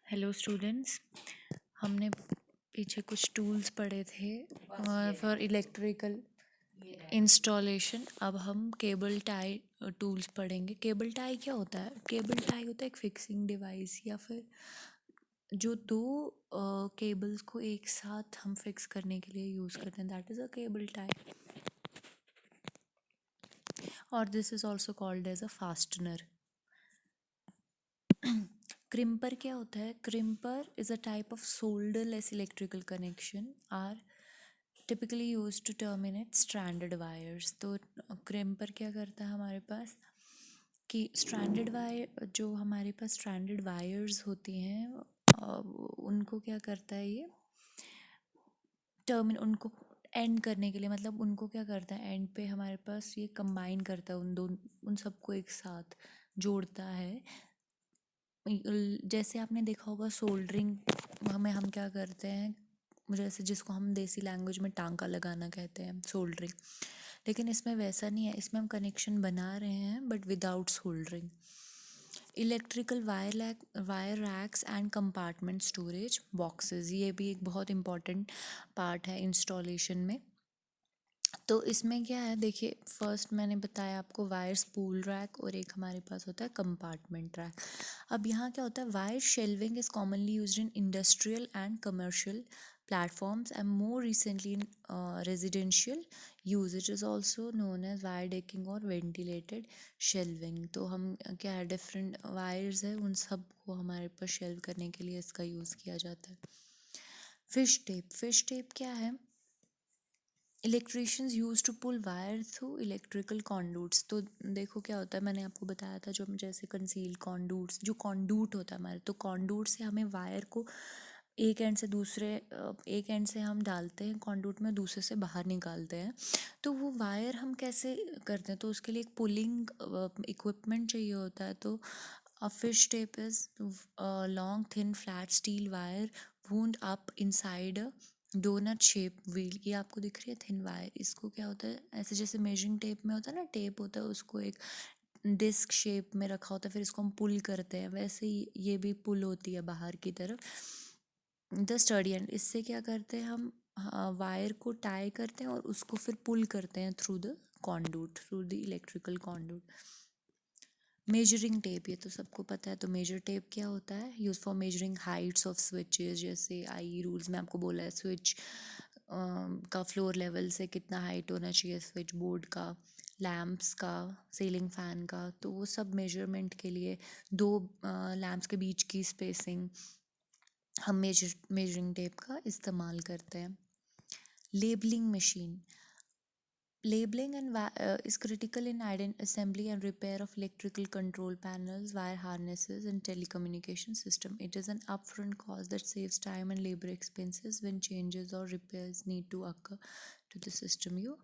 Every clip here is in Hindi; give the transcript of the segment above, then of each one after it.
हेलो स्टूडेंट्स, हमने पीछे कुछ टूल्स पढ़े थे फॉर इलेक्ट्रिकल इंस्टॉलेशन। अब हम केबल टाई टूल्स पढ़ेंगे। केबल टाई क्या होता है? केबल टाई होता है एक फिक्सिंग डिवाइस या फिर जो दो केबल्स को एक साथ हम फिक्स करने के लिए यूज़ करते हैं, that is a cable tie, और this is also called as a fastener. Crimper क्या होता है? Crimper is a type of solderless electrical connection are typically used to terminate stranded wires। तो क्रिम्पर क्या करता है हमारे पास कि स्ट्रैंडेड वायर, जो हमारे पास स्ट्रैंडेड वायर्स होती हैं उनको क्या करता है ये उनको एंड करने के लिए, मतलब उनको क्या करता है एंड पे हमारे पास ये कंबाइन करता है उन सबको एक साथ जोड़ता है। जैसे आपने देखा होगा सोल्डरिंग हमें हम क्या करते हैं, जैसे जिसको हम देसी लैंग्वेज में टांका लगाना कहते हैं, सोल्डरिंग। लेकिन इसमें वैसा नहीं है, इसमें हम कनेक्शन बना रहे हैं but without soldering. Electrical wire racks and compartment storage boxes, ये भी एक बहुत इंपॉर्टेंट पार्ट है इंस्टॉलेशन में। तो इसमें क्या है, देखिए फर्स्ट मैंने बताया आपको वायर स्पूल रैक और एक हमारे पास होता है कंपार्टमेंट रैक। अब यहाँ क्या होता है, wire shelving is commonly used in industrial and commercial platforms and more recently in residential use. It is also known as wire decking or ventilated shelving। तो हम क्या है, डिफरेंट वायर्स है उन सब को हमारे पास शेल्व करने के लिए इसका यूज़ किया जाता है। फिश टेप क्या है? Electricians use to pull wire through electrical conduits. तो देखो क्या होता है, मैंने आपको बताया था जो हम जैसे कंसील कॉन्डूट्स, जो कॉन्डूट होता है हमारे, तो कॉन्डूट से हमें वायर को एक एंड से दूसरे एक एंड से हम डालते हैं कॉन्डूट में, दूसरे से बाहर निकालते हैं। तो वो वायर हम कैसे करते हैं, तो उसके लिए एक पुलिंग इक्विपमेंट चाहिए होता है। तो a fish tape is a long thin flat steel wire wound up inside a doughnut shape wheel. ये आपको दिख रही है थिन वायर, इसको क्या होता है, ऐसे जैसे मेजरिंग टेप में होता है ना, टेप होता है उसको एक डिस्क शेप में रखा होता है, फिर इसको हम पुल करते हैं, वैसे ही ये भी पुल होती है बाहर की तरफ। द स्टडी एंड, इससे क्या करते हैं हम, वायर को टाई करते हैं और उसको फिर पुल करते हैं through the conduit, through the electrical conduit. Measuring tape, ये तो सबको पता है। तो मेजर टेप क्या होता है? Use for measuring Heights of switches, जैसे आई रूल्स में आपको बोला है स्विच का फ्लोर लेवल से कितना हाइट होना चाहिए, स्विच बोर्ड का, लैम्प्स का, सीलिंग फैन का, तो वो सब मेजरमेंट के लिए दो लैम्प्स के बीच की स्पेसिंग हम मेजरिंग टेप का इस्तेमाल करते हैं। Labelling machine, labeling is critical in assembly and repair of electrical control panels, wire harnesses, and telecommunication system. It is an upfront cost that saves time and labor expenses when changes or repairs need to occur to the system you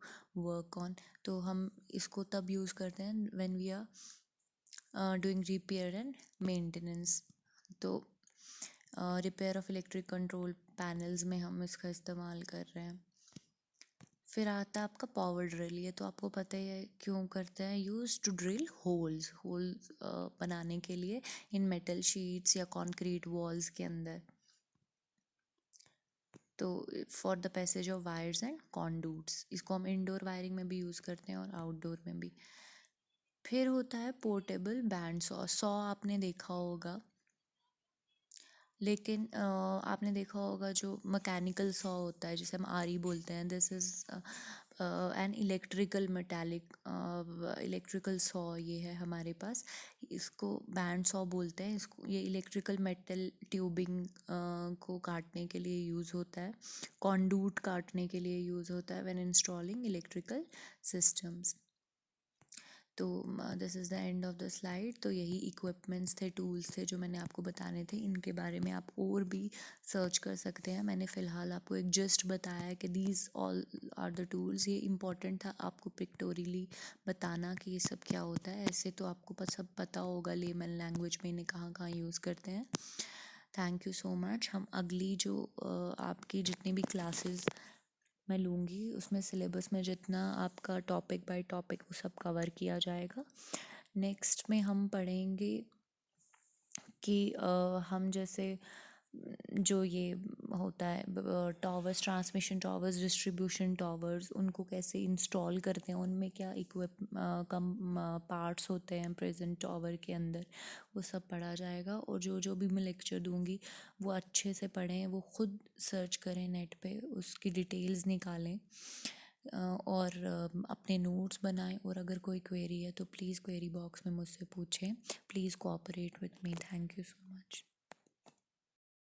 work on। तो हम इसको तब use करते हैं when we are doing repair and maintenance। तो repair of electric control panels में हम इसका इस्तेमाल कर रहे हैं। फिर आता है आपका पावर ड्रिल। ये तो आपको पता ही है क्यों करते हैं, यूज टू ड्रिल होल्स बनाने के लिए इन मेटल शीट्स या कंक्रीट वॉल्स के अंदर। तो for the passage of wires and conduits, इसको हम इंडोर वायरिंग में भी यूज़ करते हैं और आउटडोर में भी। फिर होता है पोर्टेबल बैंड सॉ आपने देखा होगा, लेकिन आपने देखा होगा जो मैकेनिकल सॉ होता है जिसे हम आरी बोलते हैं, this is an electrical metallic electrical saw ये है हमारे पास। इसको बैंड सॉ बोलते हैं। इसको ये इलेक्ट्रिकल मेटल ट्यूबिंग को काटने के लिए यूज़ होता है, कॉन्डूट काटने के लिए यूज़ होता है व्हेन इंस्टॉलिंग इलेक्ट्रिकल सिस्टम्स। तो this is the end of the slide. तो यही इक्विपमेंट्स थे, टूल्स थे जो मैंने आपको बताने थे। इनके बारे में आप और भी सर्च कर सकते हैं। मैंने फ़िलहाल आपको एक जस्ट बताया है कि these all are the tools. ये इम्पॉर्टेंट था आपको पिक्टोरियली बताना कि ये सब क्या होता है। ऐसे तो आपको सब पता होगा लेमन लैंग्वेज में इन्हें कहाँ कहाँ यूज़ करते हैं। Thank you so much. हम अगली जो आपकी जितनी भी क्लासेस मैं लूँगी उसमें सिलेबस में जितना आपका टॉपिक बाय टॉपिक वो सब कवर किया जाएगा। नेक्स्ट में हम पढ़ेंगे कि हम जैसे जो ये होता है towers, transmission towers, distribution towers, उनको कैसे इंस्टॉल करते हैं, उनमें क्या कम पार्ट्स होते हैं प्रेजेंट टावर के अंदर, वो सब पढ़ा जाएगा। और जो जो भी मैं लेक्चर दूंगी वो अच्छे से पढ़ें, वो खुद सर्च करें नेट पे, उसकी डिटेल्स निकालें और अपने नोट्स बनाएं। और अगर कोई क्वेरी है तो प्लीज़ क्वेरी बॉक्स में मुझसे पूछें। Please cooperate with me. Thank you so